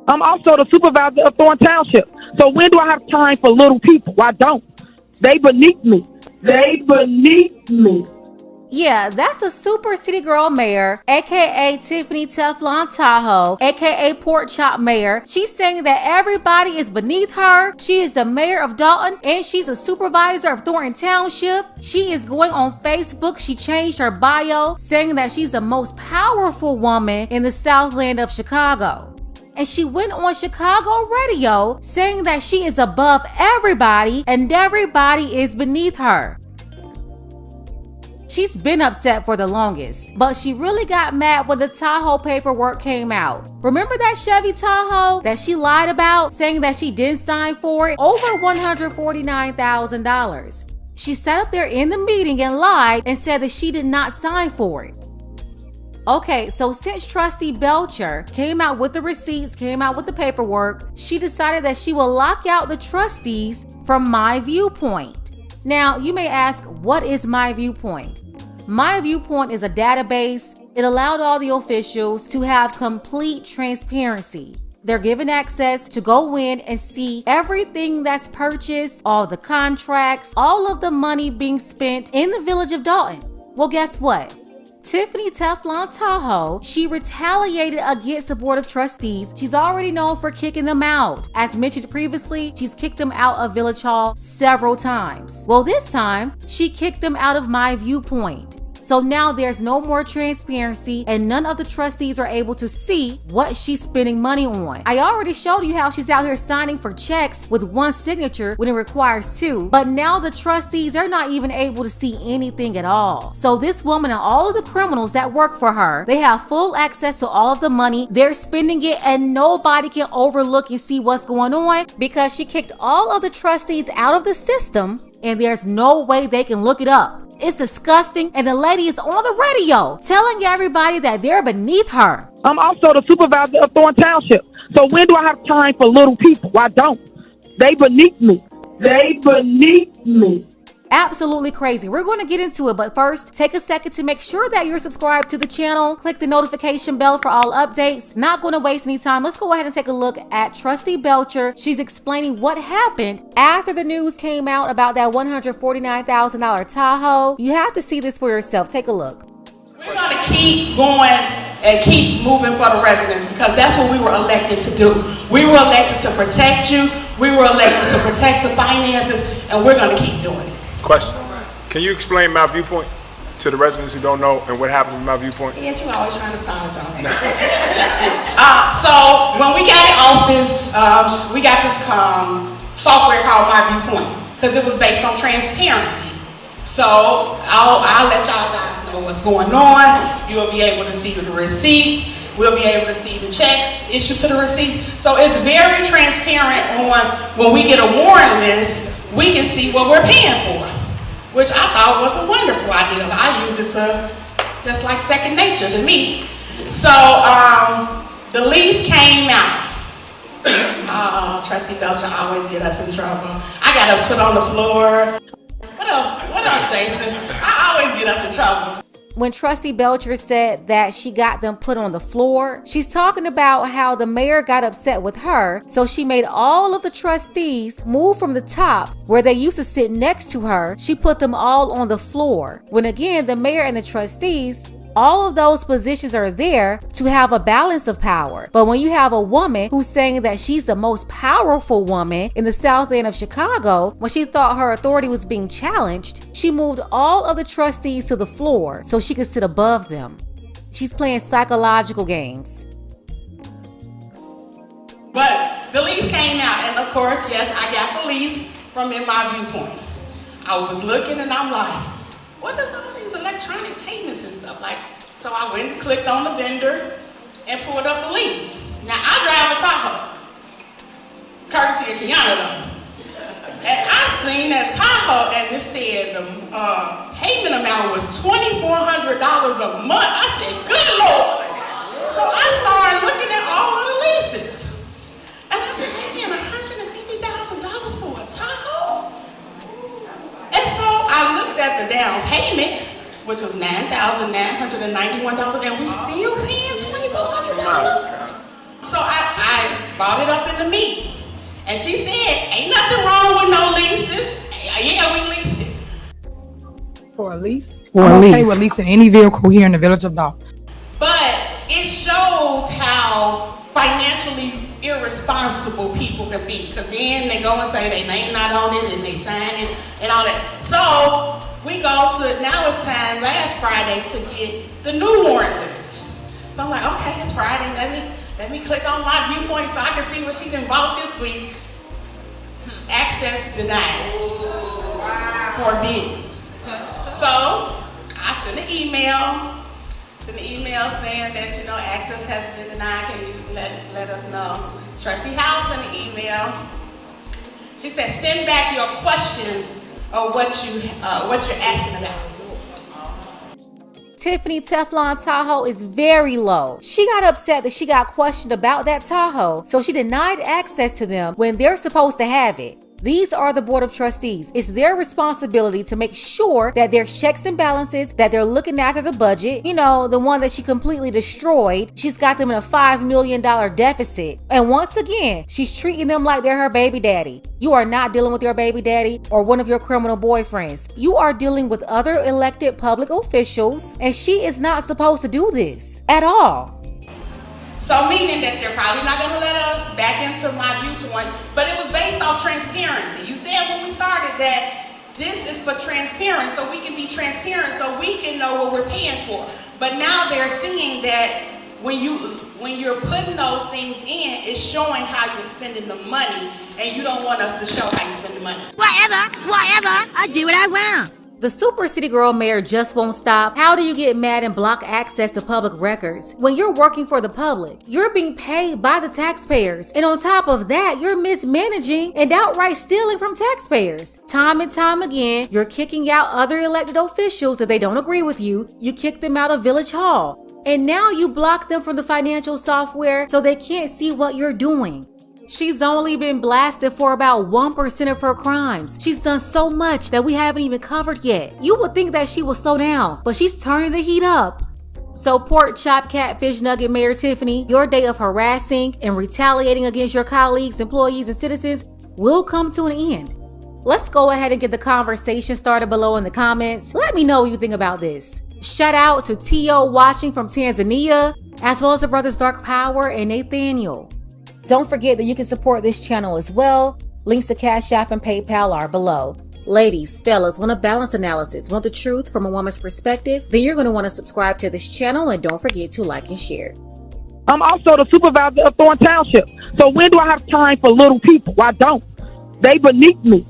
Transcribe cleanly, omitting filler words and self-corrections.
I'm also the supervisor of Thorn Township. So when do I have time for little people? I don't. They beneath me. They beneath me. Yeah, that's a super city girl mayor, aka Tiffany Teflon Tahoe, aka Pork Chop Mayor. She's saying that everybody is beneath her. She is the mayor of Dalton and she's a supervisor of Thornton Township. She is going on Facebook. She changed her bio, saying that she's the most powerful woman in the Southland of Chicago. And she went on Chicago radio saying that she is above everybody and everybody is beneath her. She's been upset for the longest, but she really got mad when the Tahoe paperwork came out. Remember that Chevy Tahoe that she lied about, saying that she didn't sign for it? Over $149,000. She sat up there in the meeting and lied and said that she did not sign for it. Okay, so since Trustee Belcher came out with the receipts, came out with the paperwork, she decided that she will lock out the trustees from My Viewpoint. Now, you may ask, what is My Viewpoint? My Viewpoint is a database. It allowed all the officials to have complete transparency. They're given access to go in and see everything that's purchased, all the contracts, all of the money being spent in the village of Dalton. Well, guess what? Tiffany Teflon Tahoe, she retaliated against the Board of Trustees. She's already known for kicking them out. As mentioned previously, she's kicked them out of Village Hall several times. Well, this time, she kicked them out of My Viewpoint. So now there's no more transparency and none of the trustees are able to see what she's spending money on. I already showed you how she's out here signing for checks with one signature when it requires two, but now the trustees are not even able to see anything at all. So this woman and all of the criminals that work for her, they have full access to all of the money. They're spending it and nobody can overlook and see what's going on because she kicked all of the trustees out of the system and there's no way they can look it up. It's disgusting, and the lady is on the radio telling everybody that they're beneath her. I'm also the supervisor of Thorn Township. So when do I have time for little people? I don't. They beneath me. They beneath me. Absolutely crazy. We're going to get into it, but first, take a second to make sure that you're subscribed to the channel. Click the notification bell for all updates. Not going to waste any time. Let's go ahead and take a look at Trustee Belcher. She's explaining what happened after the news came out about that $149,000 Tahoe. You have to see this for yourself. Take a look. We're going to keep going and keep moving for the residents because that's what we were elected to do. We were elected to protect you. We were elected to protect the finances, and we're going to keep doing it. Question. Can you explain My Viewpoint to the residents who don't know and what happens with My Viewpoint? Yeah, you're always trying to start something. So when we got in office, we got this software called My Viewpoint because it was based on transparency. So I'll let y'all guys know what's going on. You'll be able to see the receipts. We'll be able to see the checks issued to the receipt. So it's very transparent on when we get a warrant list, we can see what we're paying for, which I thought was a wonderful idea. I use it to just like second nature to me. So the lease came out. Trustee Belcher always get us in trouble. I got us put on the floor. What else? What else, Jason? I always get us in trouble. When Trustee Belcher said that she got them put on the floor, she's talking about how the mayor got upset with her, so she made all of the trustees move from the top where they used to sit next to her. She put them all on the floor. When again, the mayor and the trustees, all of those positions are there to have a balance of power. But when you have a woman who's saying that she's the most powerful woman in the South End of Chicago, when she thought her authority was being challenged, she moved all of the trustees to the floor so she could sit above them. She's playing psychological games. But the lease came out, and of course, yes, I got the lease from In My Viewpoint. I was looking and I'm like, what is all these electronic payments and stuff like? So I went and clicked on the vendor and pulled up the lease. Now I drive a Tahoe, courtesy of Kiana though. And I seen that Tahoe and it said the payment amount was $2,400 a month. I said, good Lord. So I started looking at all of the leases. And I said, I'm paying $150,000 for a Tahoe? And so I looked at the down payment, which was $9,991, and we still paying $2,400. So I brought it up in the meeting. And she said, ain't nothing wrong with no leases. Yeah, we leased it. For a lease? I'm okay with leasing any vehicle here in the Village of Tahoe. But it shows how financially irresponsible people can be. Because then they go and say they name not on it and they sign it and all that. So we go to, now it's time, last Friday, to get the new warrant list. So I'm like, okay, it's Friday. Let me click on my viewpoint so I can see what she done bought this week. Access denied. Forbidden. So I sent an email saying that, access has been denied. Can you let us know? Trustee House sent an email. She said, send back your questions of what you're asking about. Tiffany Teflon Tahoe is very low. She got upset that she got questioned about that Tahoe, so she denied access to them when they're supposed to have it. These are the Board of Trustees. It's their responsibility to make sure that there's checks and balances, that they're looking after the budget. The one that she completely destroyed. She's got them in a $5 million deficit. And once again, she's treating them like they're her baby daddy. You are not dealing with your baby daddy or one of your criminal boyfriends. You are dealing with other elected public officials, and she is not supposed to do this at all. So meaning that they're probably not going to let us back into my viewpoint, but it was based off transparency. You said when we started that this is for transparency, so we can be transparent, so we can know what we're paying for. But now they're seeing that when you're putting those things in, it's showing how you're spending the money, and you don't want us to show how you spend the money. Whatever, I do what I want. The Super City Girl Mayor just won't stop. How do you get mad and block access to public records? When you're working for the public, you're being paid by the taxpayers. And on top of that, you're mismanaging and outright stealing from taxpayers. Time and time again, you're kicking out other elected officials if they don't agree with you. You kick them out of Village Hall. And now you block them from the financial software so they can't see what you're doing. She's only been blasted for about 1% of her crimes. She's done so much that we haven't even covered yet. You would think that she will slow down, but she's turning the heat up. So pork chop catfish nugget Mayor Tiffany, your day of harassing and retaliating against your colleagues, employees, and citizens will come to an end. Let's go ahead and get the conversation started below in the comments. Let me know what you think about this. Shout out to T.O. watching from Tanzania, as well as the brothers Dark Power and Nathaniel. Don't forget that you can support this channel as well. Links to Cash App and PayPal are below. Ladies, fellas, want a balanced analysis, want the truth from a woman's perspective? Then you're going to want to subscribe to this channel and don't forget to like and share. I'm also the supervisor of Thorn Township. So when do I have time for little people? I don't. They beneath me.